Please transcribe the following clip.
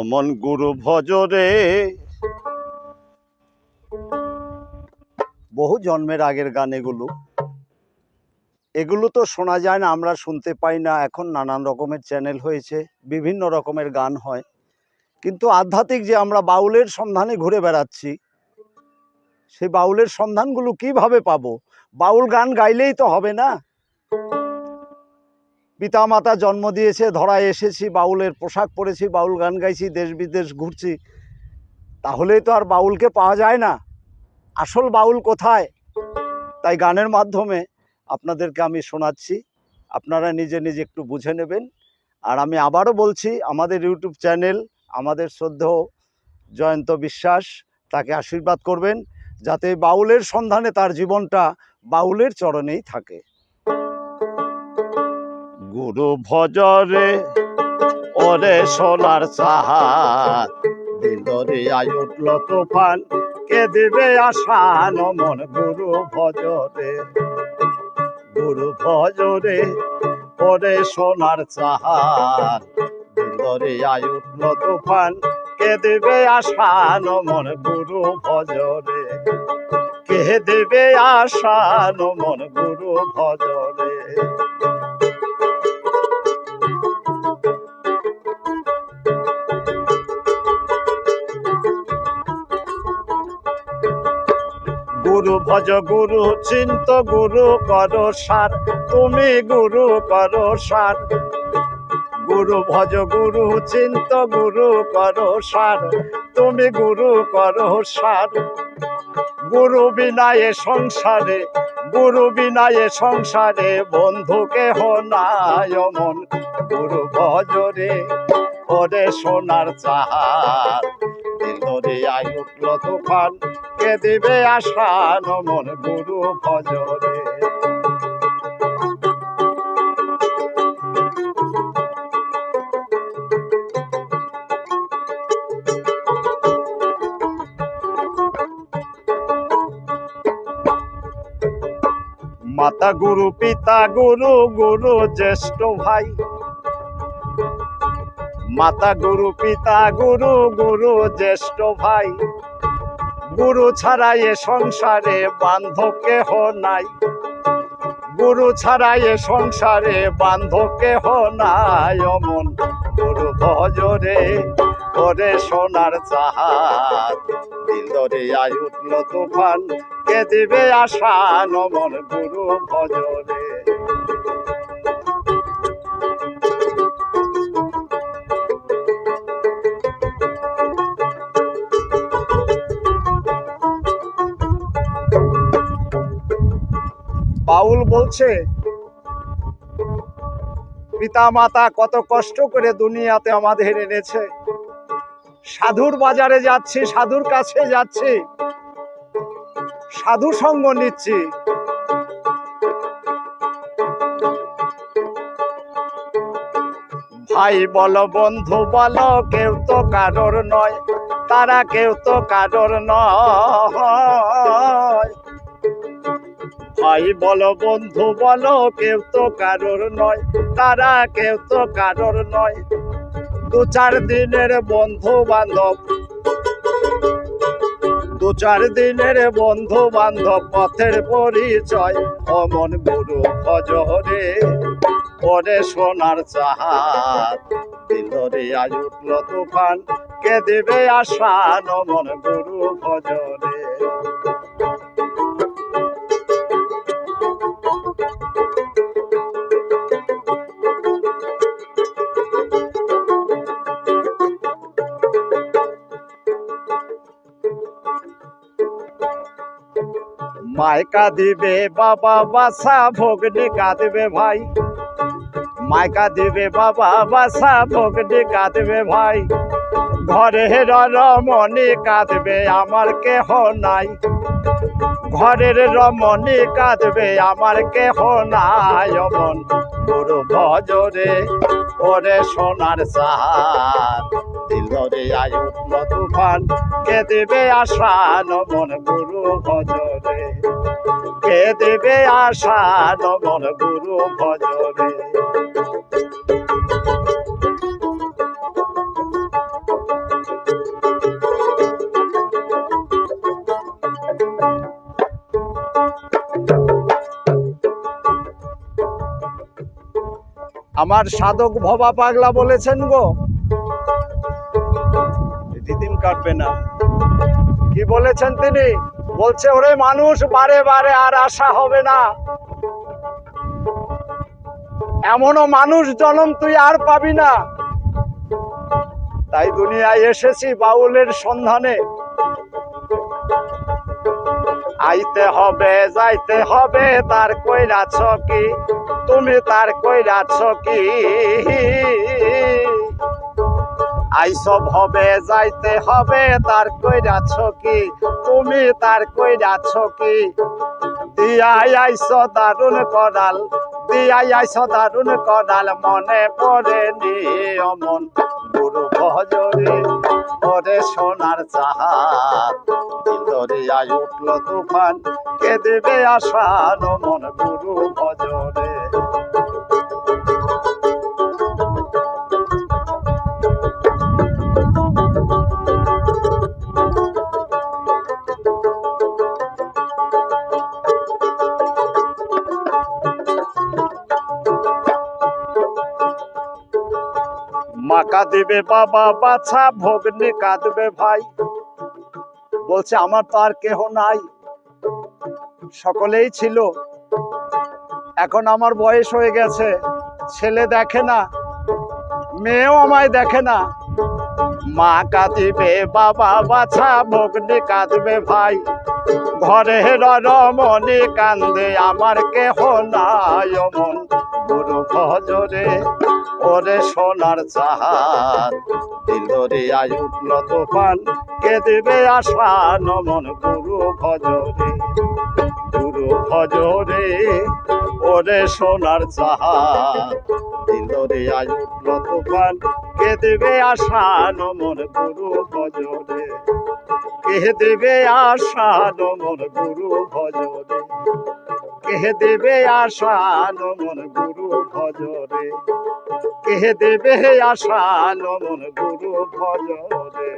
নমন গুরু ভজরে। বহু জন্মের আগের গান এগুলো তো শোনা যায় না, আমরা শুনতে পাই না। এখন নানান রকমের চ্যানেল হয়েছে, বিভিন্ন রকমের গান হয়, কিন্তু আধ্যাত্মিক যে আমরা বাউলের সন্ধানে ঘুরে বেড়াচ্ছি, সেই বাউলের সন্ধানগুলো কিভাবে পাবো? বাউল গান গাইলেই তো হবে না। পিতা মাতা জন্ম দিয়েছে, ধরায় এসেছি, বাউলের পোশাক পরেছি, বাউল গান গাইছি, দেশ বিদেশ ঘুরছি, তাহলেই তো আর বাউলকে পাওয়া যায় না। আসল বাউল কোথায়? তাই গানের মাধ্যমে আপনাদেরকে আমি শোনাচ্ছি, আপনারা নিজে নিজে একটু বুঝে নেবেন। আর আমি আবারও বলছি, আমাদের ইউটিউব চ্যানেল, আমাদের শ্রদ্ধেয় জয়ন্ত বিশ্বাস, তাকে আশীর্বাদ করবেন যাতে বাউলের সন্ধানে তার জীবনটা বাউলের চরণেই থাকে। গুরু ভজরে ওরে সোনার চাহাত, দিলরে আয় উঠল তুফান, কে দিবে আশা নমন গুরু ভজরে। গুরু ভজরে ওরে সোনার চাহাত, দিলরে আয় উঠল তুফান, কে দিবে আশা নমন গুরু ভজরে। কে দিবে আশা নমন গুরু ভজরে। গুরু ভজ গুরু চিন্ত গুরু করো সার, তুমি গুরু করো সার। গুরু ভজ গুরু চিন্ত গুরু করো সার, তুমি গুরু করো সার। গুরু বিনায়ে সংসারে, গুরু বিনায়ে সংসারে, বন্ধু কেহ নাই অমন গুরু ভজরে। ওরে সোনার চাহাত, দিলরে আয় উঠল তুফান, কে দিবে আশা নমন গুরু ভজরে। মাতা গুরু, পিতা গুরু, গুরু জ্যেষ্ঠ ভাই। মাতা গুরু, পিতা গুরু, গুরু জ্যেষ্ঠ ভাই। গুরু ছাড়া এ সংসারে বান্ধব কেহ নাই। গুরু ছাড়া এ সংসারে বান্ধব কেহ নাই অমন গুরু ভজরে। ওরে সোনার চাহাত, দিলরে আয় উঠল তুফান, কে দিবে আশা নমন গুরু ভজরে। বাউল বলছে, পিতা মাতা কত কষ্ট করে দুনিয়াতে আমাদের এনেছে, সাধুর বাজারে যাচ্ছি, সাধুর কাছে যাচ্ছি, সাধু সঙ্গ নিচ্ছি। ভাই বলো বন্ধু বলো, কেউ তো কারোর নয়, তারা কেউ তো কারোর নয়। ভাই বলো বন্ধু বলো, কেউ তো কারোর নয়, তারা কেউ তো কারোর নয়। দু চার দিনের বন্ধু বান্ধব, দু চার দিনের বন্ধু বান্ধব, পথের পরিচয় অমন গুরু ভজরে। ওরে সোনার চাহাত, দিলরে আয় উঠল তুফান, কে দেবে আশা নমন গুরু ভজরে। মায় কাঁদিবে বাবা বাসা, ভগ্নি কাঁদবে ভাই। মায় কাঁদিবে বাবা বাসা, ভগ্নি কাঁদবে ভাই। ঘরের রমণী কাঁদবে আমার কেহ নাই। ঘরের রমণী কাঁদবে আমার কেহ নাই অমন গুরু ভজরে। ওরে সোনার চাহাত, দিলরে আয় উঠল তুফান, কে দেবে আশা নমন গুরু ভজরে। কে দেবে আশা নমন গুরু ভজরে। আমার সাধক ভবা পাগলা বলেছেন গো, দিদিম কাটবে না, কি বলেছেন তিনি? বলছে ওরে মানুষ বারে বারে আর আশা হবে না, এমনও মানুষ জন্ম তুই আর পাবি না। তাই দুনিয়ায় এসেছি বাউলের সন্ধানে, আইতে হবে যাইতে হবে তার কইরাছ কি, তুমি তার কইরাছ কি? আইসব হবে যাইতে হবে তার কইরাছ কি, তুমি তার কইরাছ কি? দিয়াই আইস দারুণ করাল, দিয়াই আইস দারুণ করাল, মনে পড়ে নি অমন গুরু ভজরে, ওরে সোনার চাহাত দরিয়ায় উঠল তুফান, কে দেবে আশান মন গুরু ভজরে। মা কাঁদিবে বাবা বাছা, ভগ্নি কাঁদবে ভাই, বলছে আমার তো আর কেহ নাই, সকলেই ছিল, এখন আমার বয়স হয়ে গেছে, ছেলে দেখে না, মেয়েও আমায় দেখে না। মা কাঁদিবে বাবা বাছা, ভগ্নি কাঁদবে ভাই, ঘরে রমণী কান্দে আমার কেহ নাই অমন গুরু ভজরে, ওরে সোনার চাহাত দরিয়ায় উঠল তুফান, কে দেবে আশা নমন গুরু ভজরে, গুরু ভজরে, ওরে সোনার চাহাত দরিয়ায় উঠল তুফান, কে দেবে আশা নমন গুরু ভজরে, কে দেবে আশা নমন গুরু ভজরে, কে দেবে আশা নমন গুরু ভজরে, কে দেবে আশা নমন গুরু ভজরে।